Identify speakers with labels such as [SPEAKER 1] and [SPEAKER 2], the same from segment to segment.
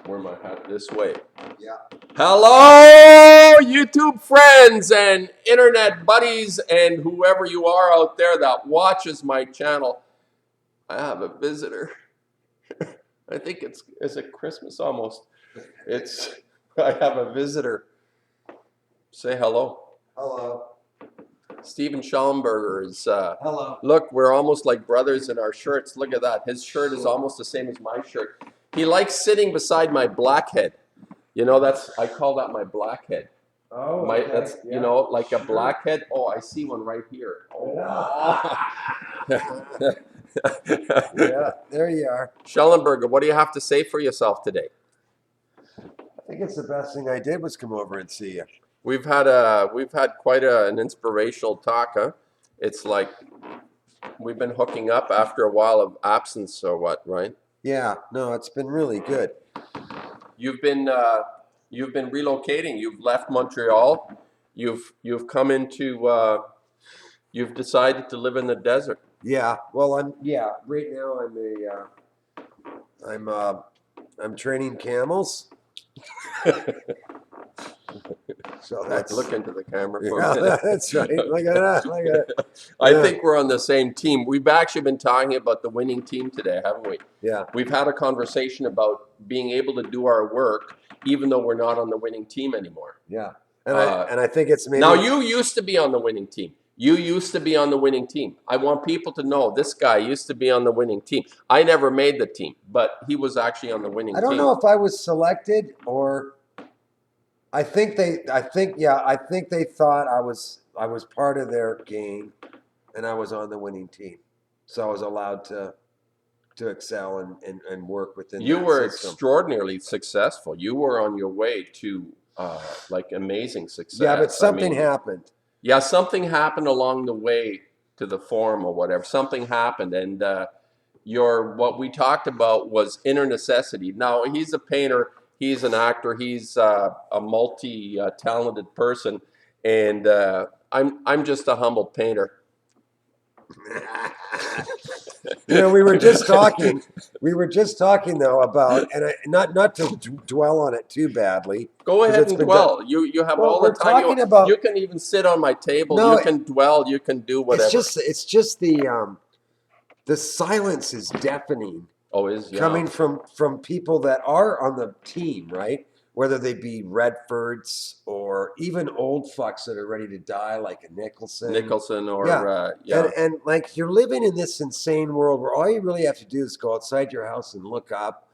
[SPEAKER 1] wear my hat this way.
[SPEAKER 2] Yeah.
[SPEAKER 1] Hello, YouTube friends and internet buddies and whoever you are out there that watches my channel. I have a visitor. I think is it Christmas almost? I have a visitor. Say hello.
[SPEAKER 2] Hello.
[SPEAKER 1] Stephen Schallenberger is,
[SPEAKER 2] Hello.
[SPEAKER 1] look, we're almost like brothers in our shirts. Look at that. His shirt is almost the same as my shirt. He likes sitting beside my blackhead. You know, I call that my blackhead.
[SPEAKER 2] Oh,
[SPEAKER 1] My,
[SPEAKER 2] okay.
[SPEAKER 1] that's,
[SPEAKER 2] Yeah.
[SPEAKER 1] you know, like a
[SPEAKER 2] Sure.
[SPEAKER 1] blackhead. Oh, I see one right here. Oh.
[SPEAKER 2] Yeah, there you are.
[SPEAKER 1] Schallenberger, what do you have to say for yourself today?
[SPEAKER 2] I think it's the best thing I did was come over and see you.
[SPEAKER 1] We've had quite an inspirational talk, huh? It's like we've been hooking up after a while of absence or what, right?
[SPEAKER 2] Yeah, no, it's been really good.
[SPEAKER 1] You've been relocating. You've left Montreal. You've come into you've decided to live in the desert.
[SPEAKER 2] Yeah, well, right now I'm training camels. So that's
[SPEAKER 1] Look into the camera for
[SPEAKER 2] yeah,
[SPEAKER 1] a minute.
[SPEAKER 2] that's right. Look at that. Look at it.
[SPEAKER 1] I
[SPEAKER 2] Yeah.
[SPEAKER 1] think we're on the same team. We've actually been talking about the winning team today, haven't we?
[SPEAKER 2] Yeah.
[SPEAKER 1] We've had a conversation about being able to do our work even though we're not on the winning team anymore.
[SPEAKER 2] Yeah. And I think it's maybe
[SPEAKER 1] Now, you used to be on the winning team. You used to be on the winning team. I want people to know this guy used to be on the winning team. I never made the team, but he was actually on the winning team.
[SPEAKER 2] I don't know if I was selected or I think they thought I was part of their game and I was on the winning team. So I was allowed to excel and work within
[SPEAKER 1] You
[SPEAKER 2] that
[SPEAKER 1] were
[SPEAKER 2] system.
[SPEAKER 1] extraordinarily successful. You were on your way to like amazing success.
[SPEAKER 2] Yeah, but something happened.
[SPEAKER 1] Yeah, something happened along the way to the forum or whatever. Something happened, and what we talked about was inner necessity. Now, he's a painter, he's an actor, he's a multi-talented person, and I'm just a humble painter.
[SPEAKER 2] You know, we were just talking though about, and not to dwell on it too badly.
[SPEAKER 1] Go ahead and dwell. You have all the time. You can even sit on my table. No, you can dwell. You can do whatever.
[SPEAKER 2] It's just the silence is deafening.
[SPEAKER 1] Oh,
[SPEAKER 2] coming from people that are on the team, right? Whether they be Redfords or even old fucks that are ready to die, like a Nicholson. And like you're living in this insane world where all you really have to do is go outside your house and look up.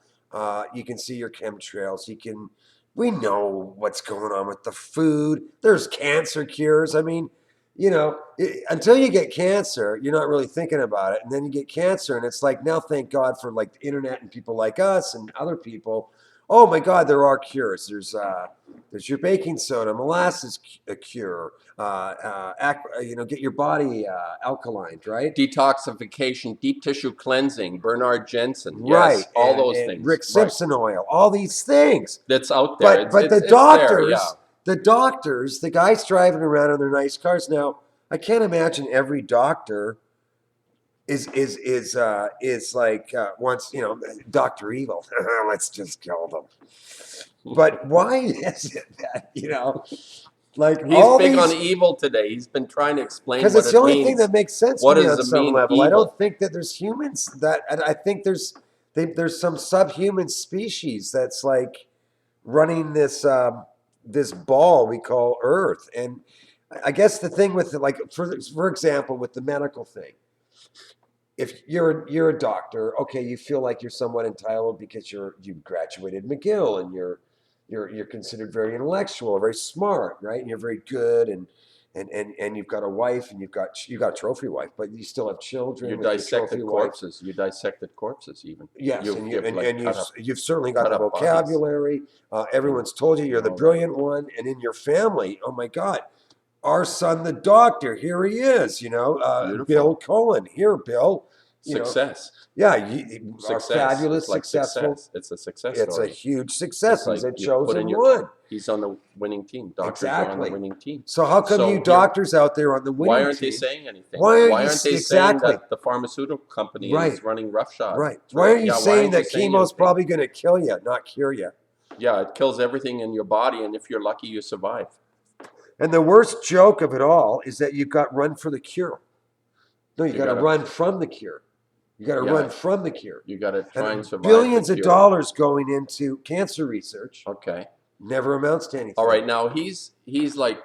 [SPEAKER 2] You can see your chemtrails. We know what's going on with the food. There's cancer cures. I mean, you know, until you get cancer, you're not really thinking about it. And then you get cancer and it's like, now thank God for like the internet and people like us and other people. Oh my God, there are cures. There's your baking soda, molasses cure. Get your body alkalined, right?
[SPEAKER 1] Detoxification, deep tissue cleansing, Bernard Jensen,
[SPEAKER 2] right?
[SPEAKER 1] Yes, all those things.
[SPEAKER 2] Rick Simpson oil, all these things.
[SPEAKER 1] That's out there.
[SPEAKER 2] But the doctors, the guys driving around in their nice cars. Now, I can't imagine every doctor is like once, you know, Dr. Evil. Let's just kill them. But why is it that, you know, like
[SPEAKER 1] he's big on evil today. He's been trying to explain
[SPEAKER 2] because it's the only thing that makes sense to me on some level. I don't think that there's humans that, and I think there's some subhuman species that's like running this this ball we call Earth. And I guess the thing with like for example with the medical thing. If you're a doctor, okay, you feel like you're somewhat entitled because you graduated McGill and you're considered very intellectual, very smart, right? And you're very good and you've got a wife and you've got a trophy wife, but you still have children.
[SPEAKER 1] You dissected corpses. You dissected corpses even.
[SPEAKER 2] Yes, you've certainly got the vocabulary. Everyone's told you you're the brilliant one, and in your family, oh my God. Our son, the doctor, here he is, you know, Bill Cohen. Here, Bill.
[SPEAKER 1] Success.
[SPEAKER 2] Our fabulous, successful.
[SPEAKER 1] It's a success
[SPEAKER 2] It's
[SPEAKER 1] story.
[SPEAKER 2] A huge success. He's a chosen one.
[SPEAKER 1] He's on the winning team. Doctors are on the winning team.
[SPEAKER 2] So how come you doctors out there on the winning team?
[SPEAKER 1] Why aren't they saying anything? Why aren't they saying that the pharmaceutical company is running roughshod?
[SPEAKER 2] Right. Why are you saying that chemo's probably going to kill you, not cure you?
[SPEAKER 1] Yeah, it kills everything in your body, and if you're lucky, you survive.
[SPEAKER 2] And the worst joke of it all is that you've got run for the cure. No, you got to run from the cure. You got to run from the cure.
[SPEAKER 1] You got to try and survive
[SPEAKER 2] billions of dollars going into cancer research.
[SPEAKER 1] Okay.
[SPEAKER 2] Never amounts to anything.
[SPEAKER 1] All right, now he's like,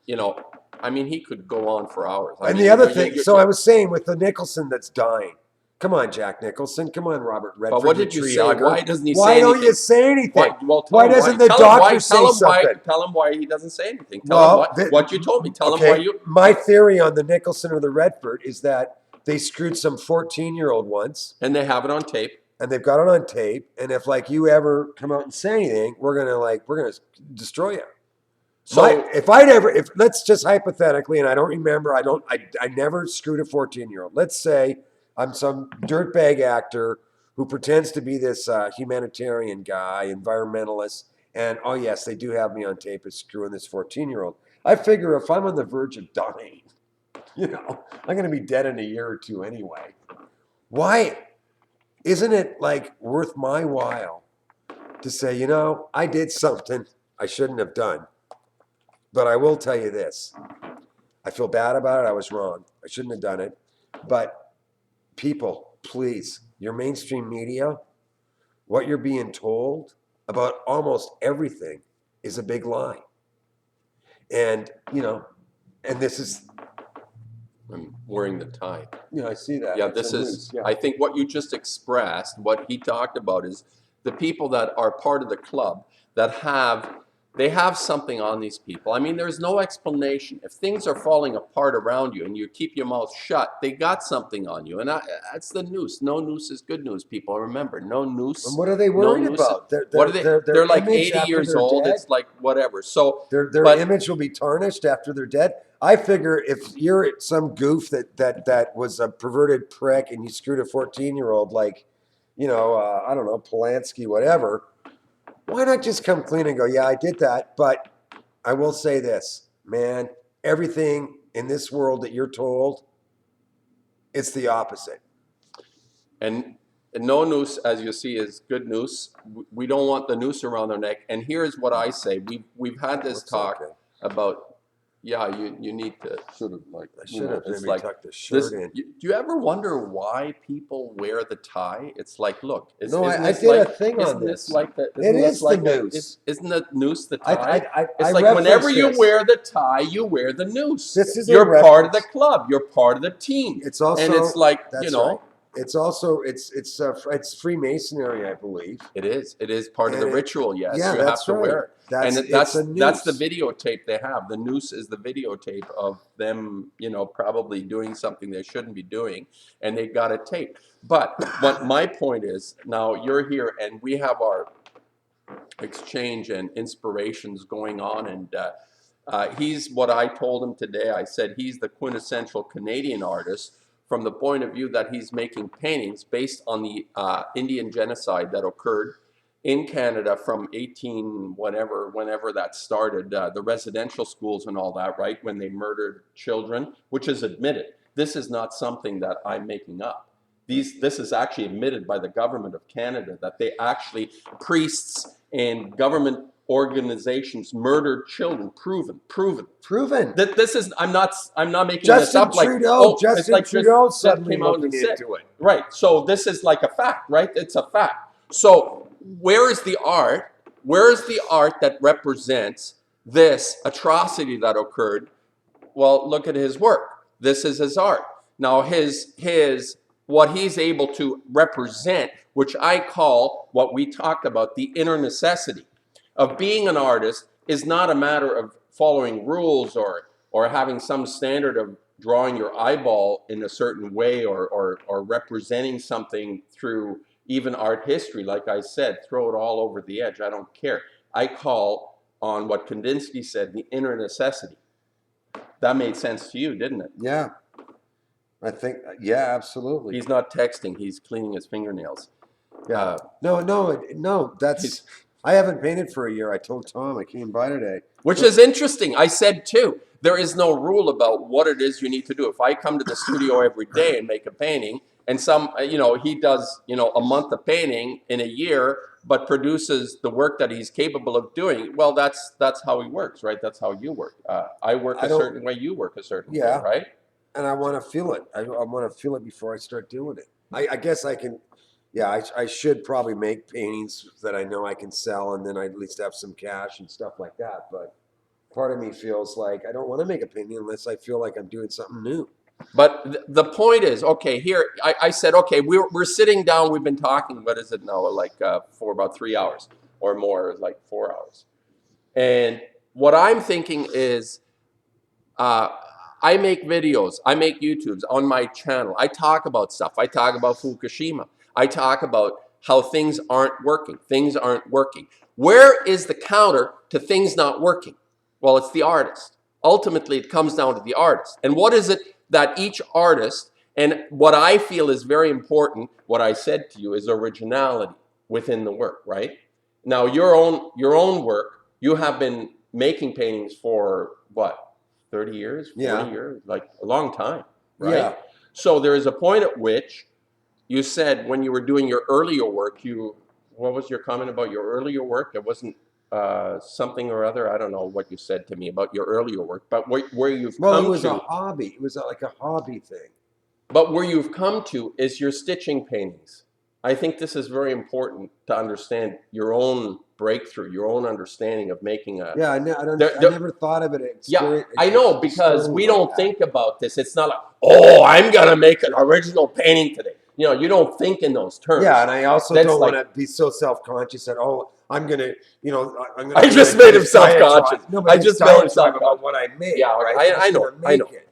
[SPEAKER 1] you know, I mean, he could go on for hours.
[SPEAKER 2] And the other thing, so I was saying with the Nicholson that's dying. Come on, Jack Nicholson. Come on, Robert Redford.
[SPEAKER 1] But what did you say? Why doesn't he say
[SPEAKER 2] anything? Why don't you say anything? Why doesn't the doctor say something?
[SPEAKER 1] Tell him why he doesn't say anything. Tell him what you told me. Tell him why you...
[SPEAKER 2] My theory on the Nicholson or the Redford is that they screwed some 14-year-old once.
[SPEAKER 1] And they have it on tape.
[SPEAKER 2] And they've got it on tape. And if like you ever come out and say anything, we're gonna destroy you. So if let's just hypothetically, and I don't remember, I never screwed a 14-year-old. Let's say I'm some dirtbag actor who pretends to be this humanitarian guy, environmentalist, and oh yes, they do have me on tape as screwing this 14-year-old. I figure if I'm on the verge of dying, I'm going to be dead in a year or two anyway. Why isn't it like worth my while to say, I did something I shouldn't have done, but I will tell you this. I feel bad about it. I was wrong. I shouldn't have done it. But people, please, your mainstream media, what you're being told about almost everything is a big lie. And, and this is...
[SPEAKER 1] I'm wearing the tie.
[SPEAKER 2] Yeah, I see that.
[SPEAKER 1] Yeah, this is, I think what you just expressed, what he talked about is the people that are part of the club that they have something on these people. I mean, there's no explanation. If things are falling apart around you and you keep your mouth shut, they got something on you. And that's the noose. No noose is good news, people. Remember, no noose.
[SPEAKER 2] And what are they worried about?
[SPEAKER 1] They're like 80 years old. Dead? It's like whatever. So
[SPEAKER 2] their image will be tarnished after they're dead. I figure if you're some goof that was a perverted prick and you screwed a 14-year-old like, I don't know, Polanski, whatever, why not just come clean and go, yeah, I did that. But I will say this, man, everything in this world that you're told, it's the opposite.
[SPEAKER 1] And no noose, as you see, is good noose. We don't want the noose around their neck. And here's what I say. We've had this talk about... Yeah, you need to sort of like...
[SPEAKER 2] I should have maybe tucked the shirt in.
[SPEAKER 1] Do you ever wonder why people wear the tie? It's like, look...
[SPEAKER 2] I did a thing on this. It is the noose.
[SPEAKER 1] Isn't the noose the tie?
[SPEAKER 2] It's
[SPEAKER 1] like whenever you wear the tie, you wear the noose.
[SPEAKER 2] You're
[SPEAKER 1] part of the club. You're part of the team.
[SPEAKER 2] It's also...
[SPEAKER 1] And it's like,
[SPEAKER 2] Right. It's also it's Freemasonry, I believe.
[SPEAKER 1] It is. It is part of the ritual. Yes,
[SPEAKER 2] yeah,
[SPEAKER 1] you have to wear it. That's the videotape they have. The noose is the videotape of them, probably doing something they shouldn't be doing, and they got it taped. But what my point is, now you're here, and we have our exchange and inspirations going on, and he's what I told him today. I said he's the quintessential Canadian artist, from the point of view that he's making paintings based on the Indian genocide that occurred in Canada from whenever that started, the residential schools and all that, right, when they murdered children, which is admitted. This is not something that I'm making up. This is actually admitted by the government of Canada, that they actually, priests and government organizations murdered children. Proven. That this is, I'm not making this up.
[SPEAKER 2] Justin Trudeau suddenly came out and said it.
[SPEAKER 1] Right. So this is like a fact, right? It's a fact. So where is the art? Where is the art that represents this atrocity that occurred? Well, look at his work. This is his art. Now what he's able to represent, which I call what we talked about, the inner necessity of being an artist, is not a matter of following rules or having some standard of drawing your eyeball in a certain way or representing something through even art history. Like I said, throw it all over the edge. I don't care. I call on what Kandinsky said, the inner necessity. That made sense to you, didn't it?
[SPEAKER 2] Yeah. I think, yeah, absolutely.
[SPEAKER 1] He's not texting. He's cleaning his fingernails.
[SPEAKER 2] Yeah. No, that's... I haven't painted for a year. I told Tom, I came by today.
[SPEAKER 1] Which is interesting. I said too, There is no rule about what it is you need to do. If I come to the studio every day and make a painting, and he does, a month of painting in a year, but produces the work that he's capable of doing, well, that's how he works, right? That's how you work. I work a certain way, you work a certain way, right?
[SPEAKER 2] And I want to feel it. I want to feel it before I start doing it. I guess I can, I should probably make paintings that I know I can sell, and then I at least have some cash and stuff like that. But part of me feels like I don't want to make a painting unless I feel like I'm doing something new.
[SPEAKER 1] But the point is, okay, here, I said, okay, we're sitting down, we've been talking, what is it now, like for about 3 hours or more, like 4 hours. And what I'm thinking is, I make videos, I make YouTubes on my channel. I talk about stuff. I talk about Fukushima. I talk about how things aren't working. Things aren't working. Where is the counter to things not working? Well, it's the artist. Ultimately, it comes down to the artist. And what is it that each artist, and what I feel is very important, what I said to you, is originality within the work, right? Now, your own work, you have been making paintings for what? 30 years, 40 years, like a long time, right? Yeah. So there is a point at which you said when you were doing your earlier work, what was your comment about your earlier work? It wasn't something or other. I don't know what you said to me about your earlier work, but where you've come to.
[SPEAKER 2] Well, it was a hobby. It was like a hobby thing.
[SPEAKER 1] But where you've come to is your stitching paintings. I think this is very important to understand your own breakthrough, your own understanding of making a...
[SPEAKER 2] Yeah, I never thought of it.
[SPEAKER 1] Yeah, I know, because we don't think about this. It's not like, oh, I'm going to make an original painting today. You don't think in those terms.
[SPEAKER 2] Yeah, and I also don't want to be so self-conscious that, I'm going to,
[SPEAKER 1] I just made him self-conscious.
[SPEAKER 2] I just made him self-conscious about what I made. Yeah, right?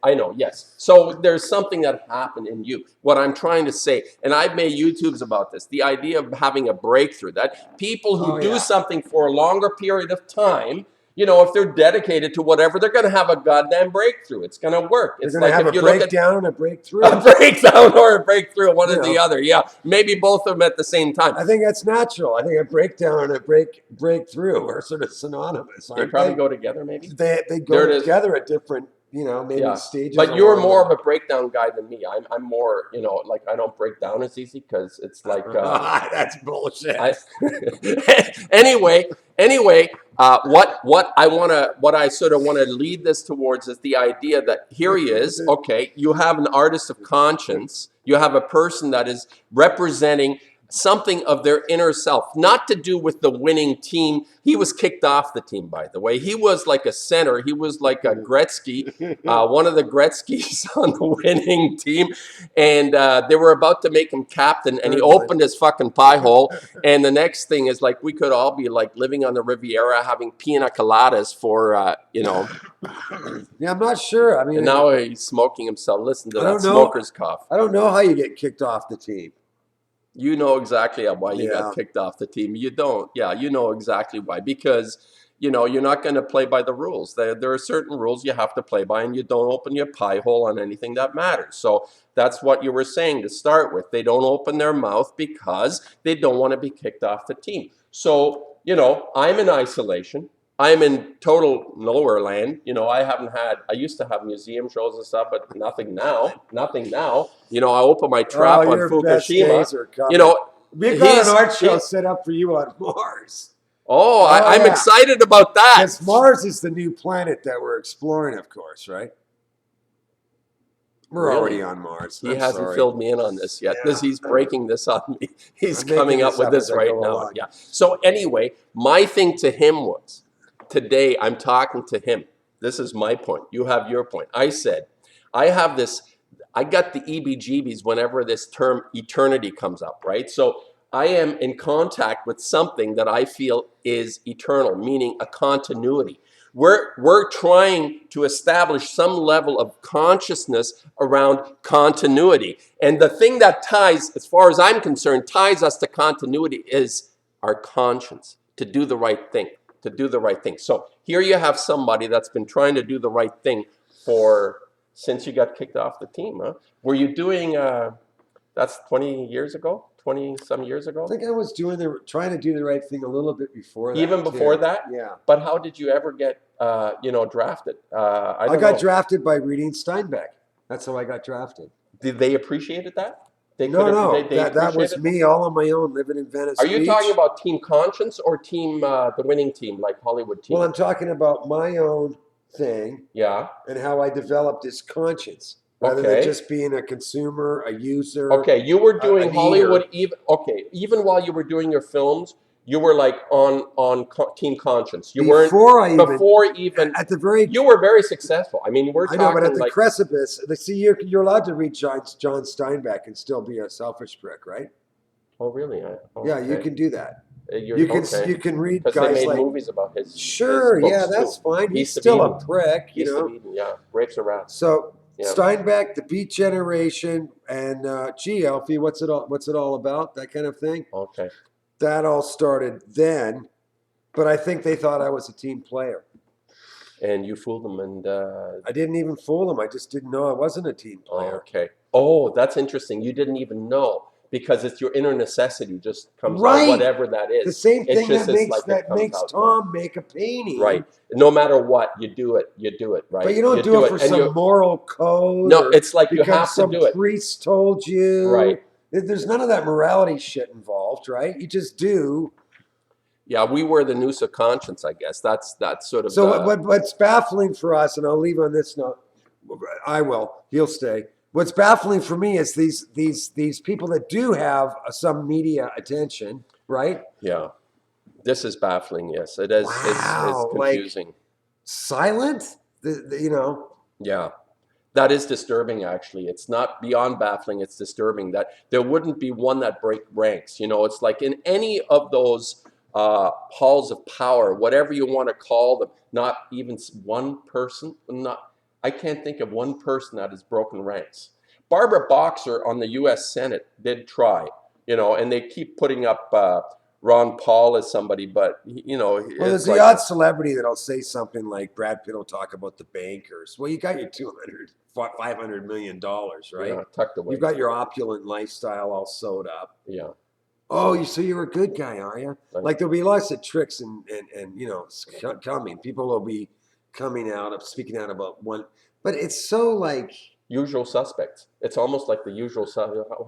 [SPEAKER 1] I know, yes. So there's something that happened in you. What I'm trying to say, and I've made YouTubes about this, the idea of having a breakthrough, that people who do something for a longer period of time, if they're dedicated to whatever, they're going to have a goddamn breakthrough. It's going to work.
[SPEAKER 2] They're going to have a breakdown and a breakthrough.
[SPEAKER 1] A breakdown or a breakthrough, one or the other. Yeah, maybe both of them at the same time.
[SPEAKER 2] I think that's natural. I think a breakdown and a breakthrough are sort of synonymous.
[SPEAKER 1] They probably go together, maybe.
[SPEAKER 2] They go together at different, maybe stages.
[SPEAKER 1] But you're more of a breakdown guy than me. I'm more, like I don't break down as easy because it's like
[SPEAKER 2] that's bullshit.
[SPEAKER 1] Anyway, what I sort of want to lead this towards is the idea that here he is. Okay, you have an artist of conscience. You have a person that is representing something of their inner self, not to do with the winning team. He was kicked off the team, by the way. He was like a center. He was like a Gretzky, one of the Gretzkys on the winning team. And they were about to make him captain, and he opened his fucking pie hole. And the next thing is, like, we could all be like living on the Riviera having pina coladas for,
[SPEAKER 2] Yeah, I'm not sure. I mean,
[SPEAKER 1] and now he's smoking himself. Listen to that smoker's cough.
[SPEAKER 2] I don't know how you get kicked off the team.
[SPEAKER 1] You know exactly why you got kicked off the team. You don't. Yeah, you know exactly why. Because, you're not going to play by the rules. There are certain rules you have to play by, and you don't open your pie hole on anything that matters. So that's what you were saying to start with. They don't open their mouth because they don't want to be kicked off the team. So, I'm in isolation. I'm in total nowhere land. I used to have museum shows and stuff, but nothing now. I open my trap on Fukushima.
[SPEAKER 2] We've got an art show set up for you on Mars.
[SPEAKER 1] I'm excited about that.
[SPEAKER 2] Because Mars is the new planet that we're exploring, of course, right? We're already on Mars.
[SPEAKER 1] He hasn't filled me in on this yet. He's breaking this on me. He's coming up with this right now. Yeah. So anyway, my thing to him was, today, I'm talking to him. This is my point. You have your point. I said, I got the EBGBs whenever this term eternity comes up, right? So I am in contact with something that I feel is eternal, meaning a continuity. We're trying to establish some level of consciousness around continuity. And the thing that ties, as far as I'm concerned, ties us to continuity is our conscience, to do the right thing. So here you have somebody that's been trying to do the right thing since you got kicked off the team, huh? Were you doing, that's 20 years ago? 20 some years ago?
[SPEAKER 2] I think I was trying to do the right thing a little bit before that.
[SPEAKER 1] Even before that?
[SPEAKER 2] Yeah.
[SPEAKER 1] But how did you ever get, drafted?
[SPEAKER 2] I got drafted by reading Steinbeck. That's how I got drafted.
[SPEAKER 1] Did they appreciate that?
[SPEAKER 2] No. That was me all on my own, living in Venice
[SPEAKER 1] Are you
[SPEAKER 2] Beach.
[SPEAKER 1] talking about Team Conscience or team, the winning team, like Hollywood team?
[SPEAKER 2] Well, I'm talking about my own thing.
[SPEAKER 1] Yeah.
[SPEAKER 2] And how I developed this conscience. Rather than just being a consumer, a user.
[SPEAKER 1] Okay, you were doing Hollywood even while you were doing your films, you were like on Team Conscience. You weren't before even at the very. You were very successful. I mean, we're talking. I know, but at the precipice,
[SPEAKER 2] see, you're allowed to read John Steinbeck and still be a selfish prick, right?
[SPEAKER 1] Oh, really?
[SPEAKER 2] Yeah, you can do that. You can read guys
[SPEAKER 1] they made
[SPEAKER 2] like
[SPEAKER 1] movies about his.
[SPEAKER 2] Sure,
[SPEAKER 1] his
[SPEAKER 2] yeah, that's fine. He's still a prick, you know.
[SPEAKER 1] Yeah, grapes are rats.
[SPEAKER 2] So. Yeah. Steinbeck, the Beat Generation, and Alfie, what's it all about? That kind of thing.
[SPEAKER 1] Okay.
[SPEAKER 2] That all started then, but I think they thought I was a team player.
[SPEAKER 1] And you fooled them, and
[SPEAKER 2] I didn't even fool them. I just didn't know I wasn't a team player.
[SPEAKER 1] Okay. Oh, that's interesting. You didn't even know because it's your inner necessity just comes out, whatever that is.
[SPEAKER 2] The same thing that makes Tom make a painting.
[SPEAKER 1] Right. No matter what, you do it, right?
[SPEAKER 2] But you don't do it for some moral code.
[SPEAKER 1] No, it's like you have to do it.
[SPEAKER 2] Some priest told you.
[SPEAKER 1] Right.
[SPEAKER 2] There's none of that morality shit involved, right? You just do.
[SPEAKER 1] Yeah, we wear the noose of conscience, I guess. That's sort of.
[SPEAKER 2] So what's baffling for us, and I'll leave on this note, I will. He'll stay. What's baffling for me is these people that do have some media attention, right?
[SPEAKER 1] Yeah, this is baffling. Yes, it is.
[SPEAKER 2] Wow,
[SPEAKER 1] it's confusing.
[SPEAKER 2] Like, silent, you know.
[SPEAKER 1] Yeah, that is disturbing. Actually, it's not beyond baffling. It's disturbing that there wouldn't be one that break ranks. You know, it's like in any of those halls of power, whatever you want to call them. Not even one person. I can't think of one person that has broken ranks. Barbara Boxer on the U.S. Senate did try, and they keep putting up Ron Paul as somebody, but,
[SPEAKER 2] Well, there's the odd celebrity that'll say something like Brad Pitt will talk about the bankers. Well, you got your $500 million, right?
[SPEAKER 1] Yeah, tucked away.
[SPEAKER 2] You've got your opulent lifestyle all sewed up.
[SPEAKER 1] Yeah.
[SPEAKER 2] Oh, so you're a good guy, are you? Like there'll be lots of tricks and coming. People will be speaking out about one. But it's so like
[SPEAKER 1] usual suspects. It's almost like the usual.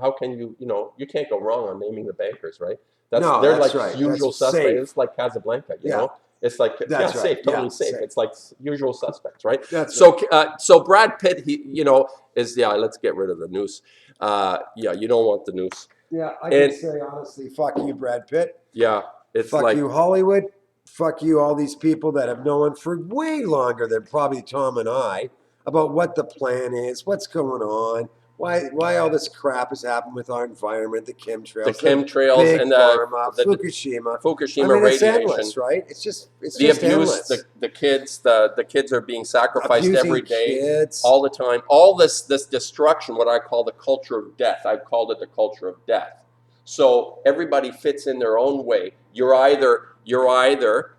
[SPEAKER 1] How can you can't go wrong on naming the bankers, right? They're like right. Usual suspects. Safe. It's like Casablanca, you know. It's like
[SPEAKER 2] right.
[SPEAKER 1] safe, totally safe. It's like usual suspects, right?
[SPEAKER 2] So
[SPEAKER 1] Brad Pitt, is let's get rid of the noose. You don't want the noose.
[SPEAKER 2] Yeah, I can say honestly, fuck you, Brad Pitt.
[SPEAKER 1] Yeah, it's
[SPEAKER 2] fuck you, Hollywood. Fuck you, all these people that have known for way longer than probably Tom and I about what the plan is, what's going on, why all this crap has happened with our environment, the chemtrails,
[SPEAKER 1] and
[SPEAKER 2] pharma, Fukushima
[SPEAKER 1] radiation,
[SPEAKER 2] endless, right? It's just
[SPEAKER 1] the abuse, the kids are being sacrificed every day, all the time. All this destruction, what I call the culture of death. I've called it the culture of death. So everybody fits in their own way. You're either,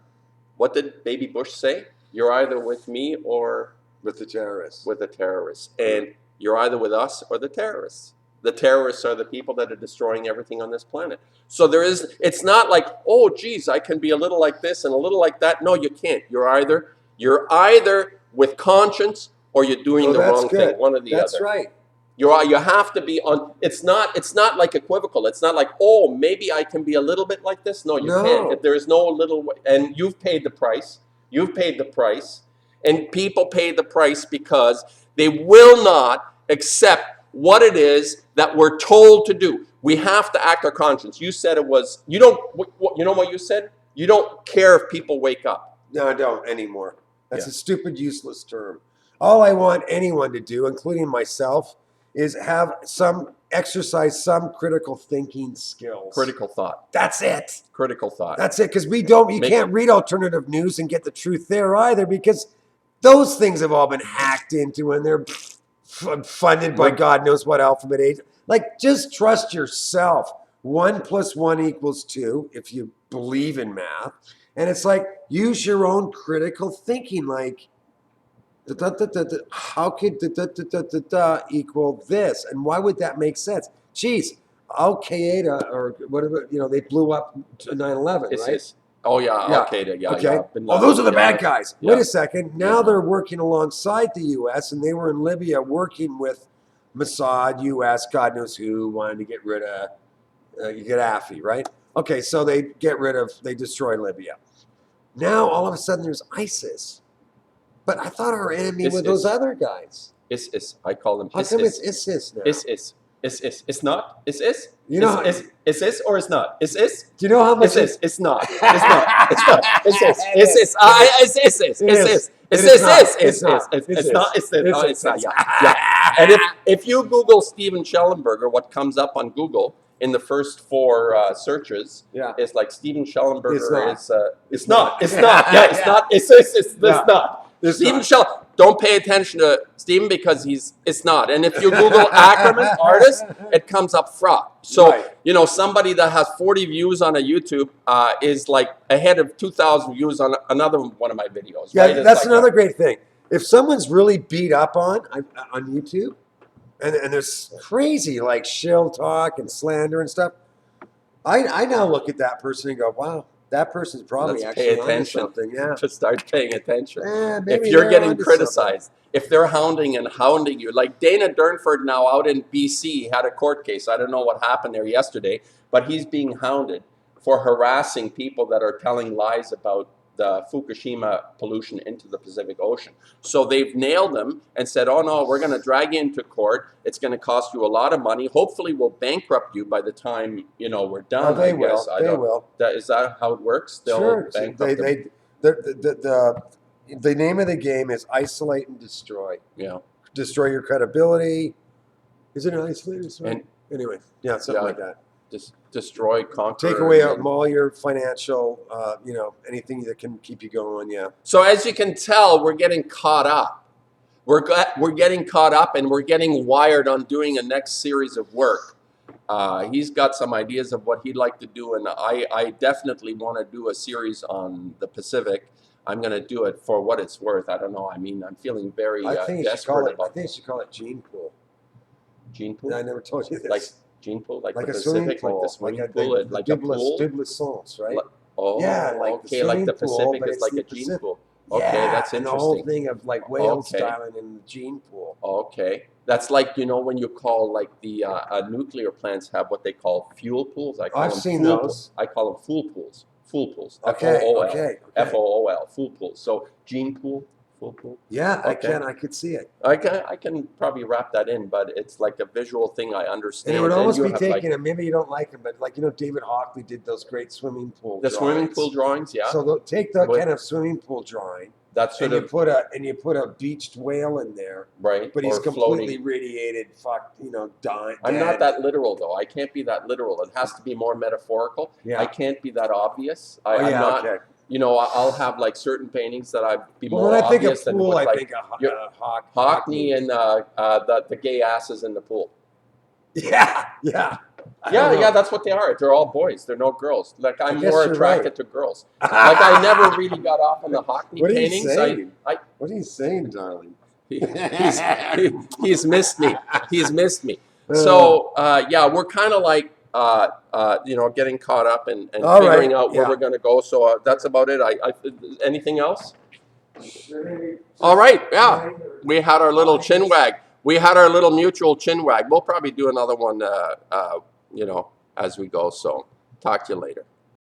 [SPEAKER 1] what did Baby Bush say? You're either with me or
[SPEAKER 2] with the terrorists.
[SPEAKER 1] And you're either with us or the terrorists. The terrorists are the people that are destroying everything on this planet. So it's not like, oh, geez, I can be a little like this and a little like that. No, you can't. You're either with conscience or you're doing the wrong thing. One or the other.
[SPEAKER 2] That's right.
[SPEAKER 1] You have to be on. It's not like equivocal. It's not like, oh, maybe I can be a little bit like this. No, you can't. There is no little way. And you've paid the price. And people pay the price because they will not accept what it is that we're told to do. We have to act our conscience. You said it was, you know what you said? You don't care if people wake up.
[SPEAKER 2] No, I don't anymore. That's a stupid, useless term. All I want anyone to do, including myself, is exercise some critical thinking skills.
[SPEAKER 1] Critical thought.
[SPEAKER 2] That's it.
[SPEAKER 1] Critical thought.
[SPEAKER 2] That's it, because you can't read alternative news and get the truth there either, because those things have all been hacked into and they're funded by God knows what alphabet age. Like, just trust yourself. 1 + 1 = 2 if you believe in math. And it's like, use your own critical thinking. Like, how could equal this? And why would that make sense? Geez, Al Qaeda or whatever, they blew up to 9/11, right?
[SPEAKER 1] Oh yeah, Al Qaeda, yeah,
[SPEAKER 2] okay.
[SPEAKER 1] yeah.
[SPEAKER 2] Oh, those are the bad guys.
[SPEAKER 1] Yeah.
[SPEAKER 2] Wait a second. Now they're working alongside the U.S. and they were in Libya working with Mossad, U.S., God knows who, wanted to get rid of Gaddafi, right? Okay, so they destroy Libya. Now all of a sudden there's ISIS, but I thought our enemy were those other guys.
[SPEAKER 1] I call them.
[SPEAKER 2] How come it's ISIS now?
[SPEAKER 1] It's not.
[SPEAKER 2] You know,
[SPEAKER 1] it's or it's not.
[SPEAKER 2] Do you know how much?
[SPEAKER 1] It's not. It's not. It's not. It's not. Yeah. And if you Google Steven Schellenberger, what comes up on Google in the first 4 searches is like Steven Schellenberger is. It's not. It's not. Yeah. It's not. It's not. Steven Schellenberger. Don't pay attention to Steven because it's not. And if you Google Ackerman artist, it comes up fraud. So, somebody that has 40 views on a YouTube is like ahead of 2,000 views on another one of my videos.
[SPEAKER 2] Yeah, right? That's like another great thing. If someone's really beat up on YouTube, and there's crazy like shill talk and slander and stuff, I now look at that person and go, wow. That person's probably actually on something. Yeah.
[SPEAKER 1] To start paying attention. If you're getting criticized, if they're hounding you, like Dana Durnford now out in BC had a court case. I don't know what happened there yesterday, but he's being hounded for harassing people that are telling lies about the Fukushima pollution into the Pacific Ocean. So they've nailed him and said, oh no, we're going to drag you into court. It's going to cost you a lot of money. Hopefully we'll bankrupt you by the time, we're done.
[SPEAKER 2] Oh, they will. They will.
[SPEAKER 1] Is that how it works? They'll
[SPEAKER 2] sure.
[SPEAKER 1] bankrupt
[SPEAKER 2] the name of the game is isolate and destroy.
[SPEAKER 1] Yeah.
[SPEAKER 2] Destroy your credibility. Is it an isolate? Anyway, something like that.
[SPEAKER 1] Just destroy, conquer.
[SPEAKER 2] Take away all your financial, anything that can keep you going. Yeah.
[SPEAKER 1] So as you can tell, we're getting caught up. We're getting caught up, and we're getting wired on doing a next series of work. He's got some ideas of what he'd like to do, and I definitely want to do a series on the Pacific. I'm going to do it for what it's worth. I don't know. I mean, I'm feeling very desperate about it.
[SPEAKER 2] I think you should call it gene pool.
[SPEAKER 1] Gene pool?
[SPEAKER 2] Yeah, I never told you this.
[SPEAKER 1] Like gene pool, like the
[SPEAKER 2] swimming
[SPEAKER 1] Pacific,
[SPEAKER 2] pool,
[SPEAKER 1] like the swimming pool, like a pool.
[SPEAKER 2] Dublessons, right?
[SPEAKER 1] Yeah, like the Pacific is like a gene pool. Okay, that's interesting.
[SPEAKER 2] And the whole thing of like whales styling in the gene pool.
[SPEAKER 1] Okay, that's like when you call like the nuclear plants have what they call fuel pools.
[SPEAKER 2] I've seen those.
[SPEAKER 1] I call them fool pools. Fool pools.
[SPEAKER 2] Okay.
[SPEAKER 1] FOOL. Fool pools. So gene pool. Full pool.
[SPEAKER 2] Yeah, I could see it.
[SPEAKER 1] I can probably wrap that in, but it's like a visual thing I understand.
[SPEAKER 2] And it would almost be taking it. Maybe you don't like them, but David Hockley did those great swimming pool.
[SPEAKER 1] The swimming pool drawings, yeah.
[SPEAKER 2] So take the kind of swimming pool drawing.
[SPEAKER 1] That's
[SPEAKER 2] you put a beached whale in there,
[SPEAKER 1] right?
[SPEAKER 2] But he's completely radiated, dying.
[SPEAKER 1] I'm not that literal though. I can't be that literal. It has to be more metaphorical. Yeah. I can't be that obvious. I'm not. Okay. I'll have like certain paintings that I'd be more obvious.
[SPEAKER 2] When I think of pool, I think of
[SPEAKER 1] Hockney and the gay asses in the pool.
[SPEAKER 2] Yeah.
[SPEAKER 1] Yeah, that's what they are. They're all boys. They're no girls. Like I'm more attracted to girls. Like I never really got off on the Hockney paintings.
[SPEAKER 2] What are you saying, darling?
[SPEAKER 1] He's missed me. He's missed me. So we're kind of like getting caught up and figuring out where we're going to go. So that's about it. Anything else? All right. Yeah, we had our little chin wag. We had our little mutual chin wag. We'll probably do another one, as we go. So talk to you later.